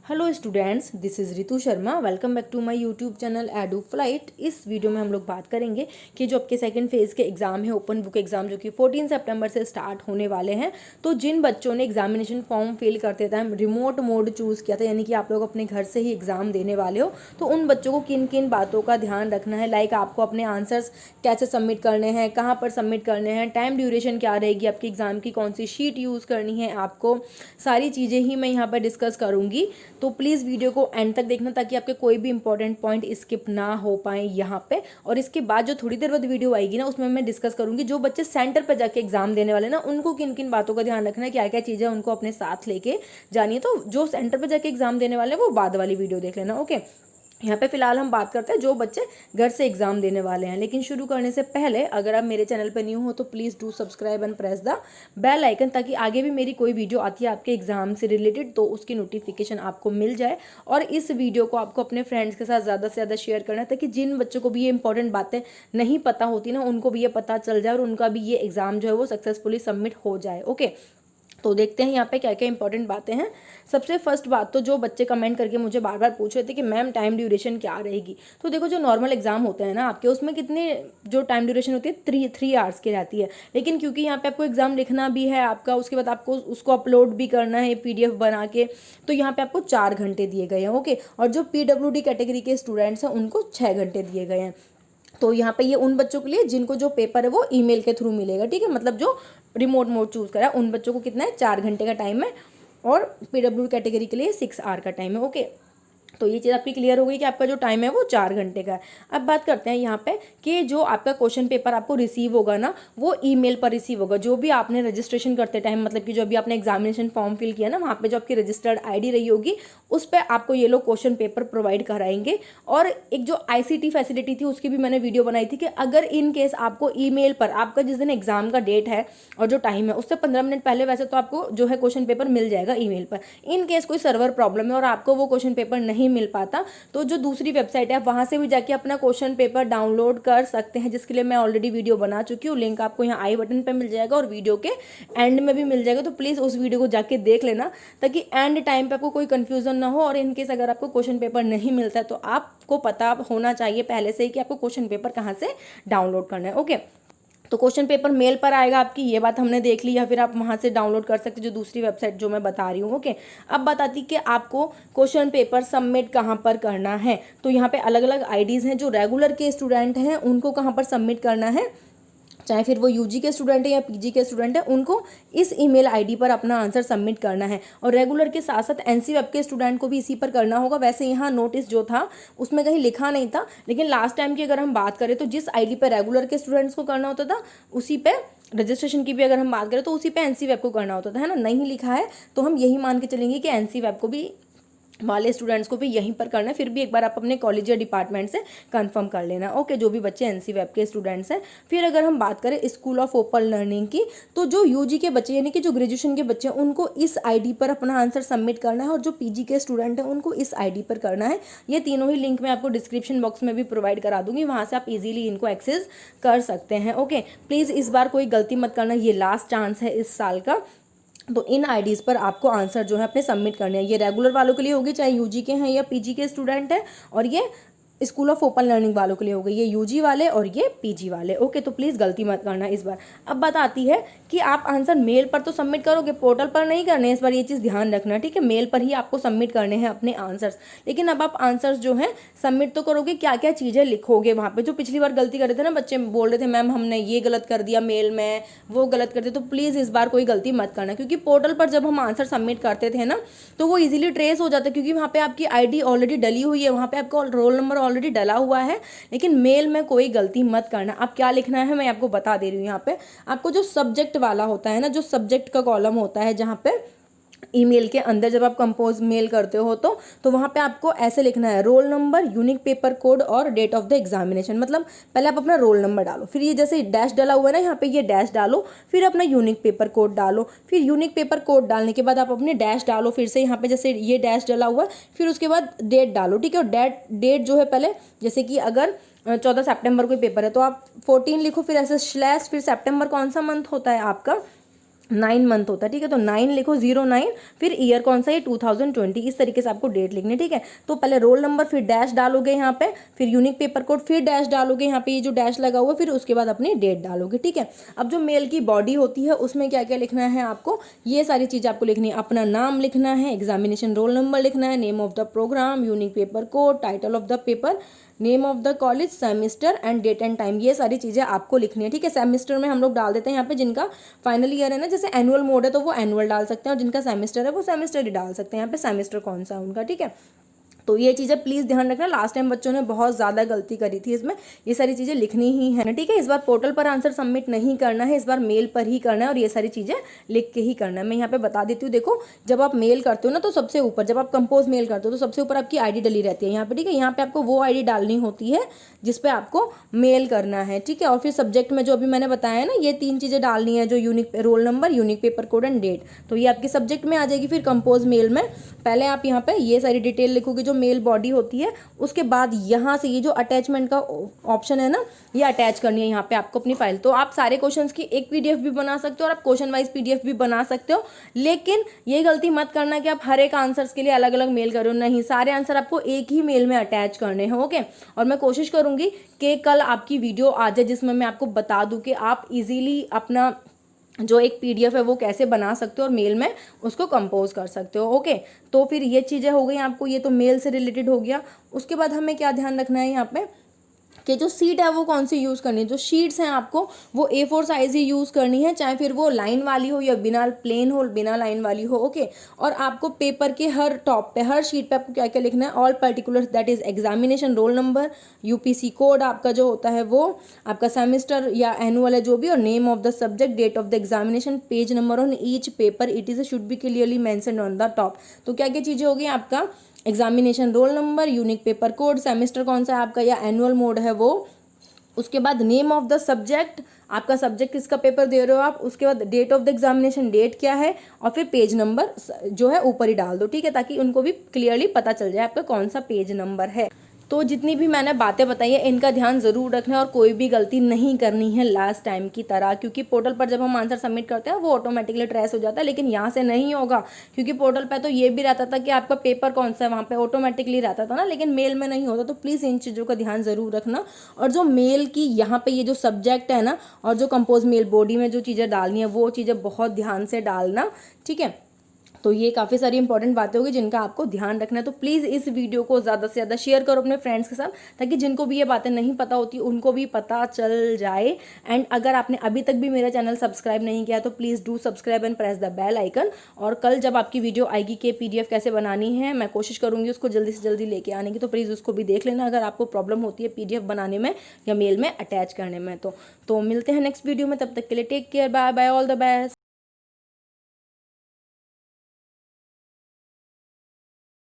Hello students, this is Ritu Sharma. Welcome back to my YouTube channel Edu Flight. इस video में हम लोग बात करेंगे कि जो आपके सेकंड फेज़ के एग्ज़ाम है, ओपन बुक एग्ज़ाम, जो कि 14 सितंबर से स्टार्ट होने वाले हैं। तो जिन बच्चों ने एग्जामिनेशन फॉर्म फिल करते टाइम रिमोट मोड चूज़ किया था, यानी कि आप लोग अपने घर से ही एग्ज़ाम देने वाले हो, तो उन बच्चों को किन किन बातों का ध्यान रखना है। लाइक आपको अपने आंसर्स कैसे सबमिट करने हैं, कहाँ पर सबमिट करने हैं, टाइम ड्यूरेशन क्या रहेगी, आपकी एग्ज़ाम की कौन सी शीट यूज़ करनी है, आपको सारी चीज़ें ही मैं यहाँ पर डिस्कस करूँगी। तो प्लीज़ वीडियो को एंड तक देखना ताकि आपके कोई भी इंपॉर्टेंट पॉइंट स्किप ना हो पाए यहाँ पे। और इसके बाद जो थोड़ी देर बाद वीडियो आएगी ना, उसमें मैं डिस्कस करूँगी जो बच्चे सेंटर पर जाके एग्जाम देने वाले ना, उनको किन किन बातों का ध्यान रखना है, क्या क्या चीज़ें उनको अपने साथ लेके जानी है। तो जो सेंटर पर जाके एग्जाम देने वाले हैं वो बाद वाली वीडियो देख लेना, ओके। यहाँ पे फिलहाल हम बात करते हैं जो बच्चे घर से एग्जाम देने वाले हैं। लेकिन शुरू करने से पहले अगर आप मेरे चैनल पर न्यू हो तो please do subscribe and press the bell icon, ताकि आगे भी मेरी कोई वीडियो आती है आपके एग्जाम से रिलेटेड तो उसकी नोटिफिकेशन आपको मिल जाए। और इस वीडियो को आपको अपने फ्रेंड्स के साथ ज़्यादा से ज़्यादा शेयर करना है, ताकि जिन बच्चों को भी ये इंपॉर्टेंट बातें नहीं पता होती ना, उनको भी ये पता चल जाए और उनका भी ये एग्ज़ाम जो है वो सक्सेसफुली सबमिट हो जाए, ओके। तो देखते हैं यहाँ पे क्या क्या इंपॉर्टेंट बातें हैं। सबसे फर्स्ट बात, तो जो बच्चे कमेंट करके मुझे बार बार पूछ रहे थे कि मैम टाइम ड्यूरेशन क्या रहेगी। तो देखो, जो नॉर्मल एग्जाम होते हैं ना आपके, उसमें कितने जो टाइम ड्यूरेशन होती है थ्री आवर्स की रहती है। लेकिन क्योंकि यहाँ पे आपको एग्जाम लिखना भी है आपका, उसके बाद आपको उसको अपलोड भी करना है PDF बना के, तो यहाँ पे आपको 4 घंटे दिए गए हैं, ओके। और जो PWD कैटेगरी के स्टूडेंट्स हैं उनको 6 घंटे दिए गए हैं। तो यहाँ पे ये उन बच्चों के लिए जिनको जो पेपर है वो ईमेल के थ्रू मिलेगा, ठीक है। मतलब जो रिमोट मोड चूज करा उन बच्चों को कितना है, 4 घंटे का टाइम है। और PWD कैटेगरी के लिए 6 आवर का टाइम है, ओके। तो ये चीज़ आपकी क्लियर हो गई कि आपका जो टाइम है वो 4 घंटे का है। अब बात करते हैं यहाँ पे कि जो आपका क्वेश्चन पेपर आपको रिसीव होगा ना, वो ईमेल पर रिसीव होगा। जो भी आपने रजिस्ट्रेशन करते टाइम, मतलब कि जो अभी आपने एग्जामिनेशन फॉर्म फिल किया ना, वहाँ पे जो आपकी रजिस्टर्ड ID रही होगी, उस पर आपको ये लोग क्वेश्चन पेपर प्रोवाइड कराएंगे। और एक जो ICT फैसिलिटी थी उसकी भी मैंने वीडियो बनाई थी कि अगर इन केस आपको ईमेल पर आपका जिस दिन एग्जाम का डेट है और जो टाइम है उससे 15 मिनट पहले वैसे तो आपको जो है क्वेश्चन पेपर मिल जाएगा ईमेल पर। इन केस कोई सर्वर प्रॉब्लम है और आपको वो क्वेश्चन पेपर नहीं मिल पाता, तो जो दूसरी वेबसाइट है वहां से भी जाके अपना क्वेश्चन पेपर डाउनलोड कर सकते हैं, जिसके लिए मैं ऑलरेडी वीडियो बना चुकी हूँ। लिंक आपको यहाँ आई बटन पे मिल जाएगा और वीडियो के एंड में भी मिल जाएगा। तो प्लीज़ उस वीडियो को जाके देख लेना, ताकि एंड टाइम पे आपको कोई कंफ्यूजन ना हो। और इन केस अगर आपको क्वेश्चन पेपर नहीं मिलता है तो आपको पता होना चाहिए पहले से ही कि आपको क्वेश्चन पेपर कहाँ से डाउनलोड करना है, ओके। तो क्वेश्चन पेपर मेल पर आएगा आपकी, ये बात हमने देख ली, या फिर आप वहाँ से डाउनलोड कर सकते जो दूसरी वेबसाइट जो मैं बता रही हूँ, ओके। अब बताती कि आपको क्वेश्चन पेपर सबमिट कहाँ पर करना है। तो यहाँ पे अलग अलग IDs हैं। जो रेगुलर के स्टूडेंट हैं उनको कहाँ पर सबमिट करना है, चाहे फिर वो UG के स्टूडेंट है या PG के स्टूडेंट है, उनको इस ईमेल ID पर अपना आंसर सबमिट करना है। और रेगुलर के साथ साथ NC वेब के स्टूडेंट को भी इसी पर करना होगा। वैसे यहाँ नोटिस जो था उसमें कहीं लिखा नहीं था, लेकिन लास्ट टाइम की अगर हम बात करें तो जिस ID पर रेगुलर के स्टूडेंट्स को करना होता था, उसी पे रजिस्ट्रेशन की भी अगर हम बात करें तो उसी पे NC वेब को करना होता था, है ना। नहीं लिखा है तो हम यही मान के चलेंगे कि NC वेब को भी वाले स्टूडेंट्स को भी यहीं पर करना है। फिर भी एक बार आप अपने कॉलेज या डिपार्टमेंट से कंफर्म कर लेना, ओके, जो भी बच्चे NC वेब के स्टूडेंट्स हैं। फिर अगर हम बात करें स्कूल ऑफ ओपन लर्निंग की, तो जो UG के बच्चे यानी कि जो ग्रेजुएशन के बच्चे हैं उनको इस ID पर अपना आंसर सबमिट करना है, और जो PG के स्टूडेंट हैं उनको इस ID पर करना है। ये तीनों ही लिंक मैं आपको डिस्क्रिप्शन बॉक्स में भी प्रोवाइड करा दूंगी, वहाँ से आप इजीली इनको एक्सेस कर सकते हैं, ओके। प्लीज़ इस बार कोई गलती मत करना, ये लास्ट चांस है इस साल का। तो इन IDs पर आपको आंसर जो है अपने सबमिट करने हैं। ये रेगुलर वालों के लिए होगी, चाहे UG के हैं या PG के स्टूडेंट हैं, और ये स्कूल ऑफ ओपन लर्निंग वालों के लिए हो गई, ये UG वाले और ये PG वाले, ओके। तो प्लीज़ गलती मत करना इस बार। अब बात आती है कि आप आंसर मेल पर तो सबमिट करोगे, पोर्टल पर नहीं करने इस बार, ये चीज़ ध्यान रखना, ठीक है। मेल पर ही आपको सबमिट करने हैं अपने आंसर्स। लेकिन अब आप आंसर्स जो हैं सबमिट तो करोगे, क्या क्या चीज़ें लिखोगे वहाँ पर। जो पिछली बार गलती कर रहे थे ना बच्चे, बोल रहे थे मैम हमने ये गलत कर दिया मेल में, वो गलत कर दिया, तो प्लीज़ इस बार कोई गलती मत करना। क्योंकि पोर्टल पर जब हम आंसर सबमिट करते थे ना, तो वो इजीली ट्रेस हो जाता है, क्योंकि वहाँ पे आपकी ID ऑलरेडी डली हुई है, वहाँ पे आपका रोल नंबर ऑलरेडी डला हुआ है। लेकिन मेल में कोई गलती मत करना। अब क्या लिखना है मैं आपको बता दे रही हूँ। यहाँ पे आपको जो सब्जेक्ट वाला होता है ना, जो सब्जेक्ट का कॉलम होता है, जहाँ पे ईमेल के अंदर जब आप कंपोज मेल करते हो तो वहाँ पे आपको ऐसे लिखना है, role number, unique paper code और डेट ऑफ द एग्जामिनेशन। मतलब पहले आप अपना रोल नंबर डालो, फिर ये जैसे डैश डाला हुआ है ना यहाँ पे, ये डैश डालो, फिर अपना यूनिक पेपर कोड डालो, फिर यूनिक पेपर कोड डालने के बाद आप अपने डैश डालो, फिर से यहाँ पे जैसे ये डैश डाला हुआ है, फिर उसके बाद डेट डालो, ठीक है। और डेट जो है पहले, जैसे कि अगर 14 सितंबर कोई पेपर है तो आप 14 लिखो, फिर ऐसे स्लैश, फिर सितंबर कौन सा मंथ होता है आपका, 9 मंथ होता है, ठीक है। तो 9 लिखो, 09, फिर ईयर कौन सा है 2020, इस तरीके से आपको डेट लिखनी है, ठीक है। तो पहले रोल नंबर, फिर डैश डालोगे यहाँ पे, फिर यूनिक पेपर कोड, फिर डैश डालोगे यहाँ पे, ये जो डैश लगा हुआ है, फिर उसके बाद अपनी डेट डालोगे, ठीक है। अब जो मेल की बॉडी होती है उसमें क्या क्या लिखना है आपको, ये सारी चीज़ आपको लिखनी है। अपना नाम लिखना है, एग्जामिनेशन रोल नंबर लिखना है, name of the programme, unique paper code, title of the paper, name of the college, semester and date and time, ये सारी चीज़ें आपको लिखनी है, ठीक है। सेमेस्टर में हम लोग डाल देते हैं यहाँ पे जिनका फाइनल ईयर है ना, जैसे एनुअल मोड है तो वो एनुअल डाल सकते हैं, और जिनका सेमेस्टर है वो सेमेस्टर ही डाल सकते हैं यहाँ पे, सेमेस्टर कौन सा है उनका, ठीक है। तो ये चीज़ें प्लीज़ ध्यान रखना, लास्ट टाइम बच्चों ने बहुत ज़्यादा गलती करी थी इसमें, ये सारी चीज़ें लिखनी ही है ना, ठीक है। इस बार पोर्टल पर आंसर सबमिट नहीं करना है, इस बार मेल पर ही करना है, और ये सारी चीज़ें लिख के ही करना है। मैं यहाँ पे बता देती हूँ, देखो जब आप मेल करते हो ना तो सबसे ऊपर, जब आप कंपोज मेल करते हो तो सबसे ऊपर आपकी आईडी डली रहती है यहाँ पे, ठीक है। यहाँ पे आपको वो आईडी डालनी होती है जिसपे आपको मेल करना है, ठीक है। और फिर सब्जेक्ट में जो अभी मैंने बताया है ना, ये 3 चीज़ें डालनी है, जो unique roll number, unique paper code and date, तो ये आपकी सब्जेक्ट में आ जाएगी। फिर कंपोज मेल में पहले आप यहाँ पे ये सारी डिटेल लिखोगे जो मेल बॉडी होती है, उसके बाद यहाँ से ये जो अटैचमेंट का ऑप्शन है ना, ये अटैच करनी है यहाँ पे आपको अपनी फाइल। तो आप सारे क्वेश्चंस की एक पीडीएफ भी बना सकते हो और आप क्वेश्चन वाइज पीडीएफ भी बना सकते हो, लेकिन ये गलती मत करना कि आप हर एक आंसर्स के लिए अलग अलग मेल करो, नहीं, सारे आंसर आपको एक ही मेल में अटैच करने हैं, ओके। और मैं कोशिश करूंगी कि कल आपकी वीडियो आ जाए जिसमें मैं आपको बता दूं कि आप इजीली अपना जो एक पीडीएफ है वो कैसे बना सकते हो और मेल में उसको कंपोज कर सकते हो, ओके। तो फिर ये चीज़ें हो गई आपको, ये तो मेल से रिलेटेड हो गया। उसके बाद हमें क्या ध्यान रखना है यहाँ पे कि जो सीट है वो कौन सी यूज़ करनी है। जो शीट्स हैं आपको वो A4 साइज़ ही यूज़ करनी है, चाहे फिर वो लाइन वाली हो या बिना प्लेन हो, बिना लाइन वाली हो, ओके। और आपको पेपर के हर टॉप पे, हर शीट पे आपको क्या क्या लिखना है, all particulars, that is examination roll number, UPC code आपका जो होता है वो, आपका सेमेस्टर या एनुअल है जो भी, और name of the subject, date of the examination, page number on each paper, it is should be clearly mentioned on the top. तो क्या क्या चीज़ें होगी, आपका examination roll number, unique paper code, semester कौन सा है आपका या एनुअल मोड है वो, उसके बाद नेम ऑफ द सब्जेक्ट, आपका सब्जेक्ट किसका पेपर दे रहे हो आप, उसके बाद date of the examination, date क्या है, और फिर पेज नंबर जो है ऊपर ही डाल दो, ठीक है, ताकि उनको भी क्लियरली पता चल जाए आपका कौन सा पेज नंबर है। तो जितनी भी मैंने बातें बताई है इनका ध्यान ज़रूर रखना है और कोई भी गलती नहीं करनी है लास्ट टाइम की तरह, क्योंकि पोर्टल पर जब हम आंसर सबमिट करते हैं वो ऑटोमेटिकली ट्रेस हो जाता है, लेकिन यहाँ से नहीं होगा, क्योंकि पोर्टल पर तो ये भी रहता था कि आपका पेपर कौन सा है, वहाँ पे ऑटोमेटिकली रहता था ना, लेकिन मेल में नहीं होता। तो प्लीज़ इन चीज़ों का ध्यान ज़रूर रखना। और जो मेल की यहाँ पे ये जो सब्जेक्ट है ना, और जो कंपोज मेल बॉडी में जो चीज़ें डालनी है वो चीज़ें बहुत ध्यान से डालना, ठीक है। तो ये काफ़ी सारी इंपॉर्टेंट बातें होगी जिनका आपको ध्यान रखना है। तो प्लीज़ इस वीडियो को ज़्यादा से ज़्यादा शेयर करो अपने फ्रेंड्स के साथ, ताकि जिनको भी ये बातें नहीं पता होती उनको भी पता चल जाए। एंड अगर आपने अभी तक भी मेरा चैनल सब्सक्राइब नहीं किया तो please do subscribe and press the bell icon. और कल जब आपकी वीडियो आएगी कि PDF कैसे बनानी है, मैं कोशिश करूँगी उसको जल्दी से जल्दी लेके आने की, तो प्लीज़ उसको भी देख लेना अगर आपको प्रॉब्लम होती है PDF बनाने में या मेल में अटैच करने में। तो मिलते हैं नेक्स्ट वीडियो में, तब तक के लिए take care, bye bye, all the best.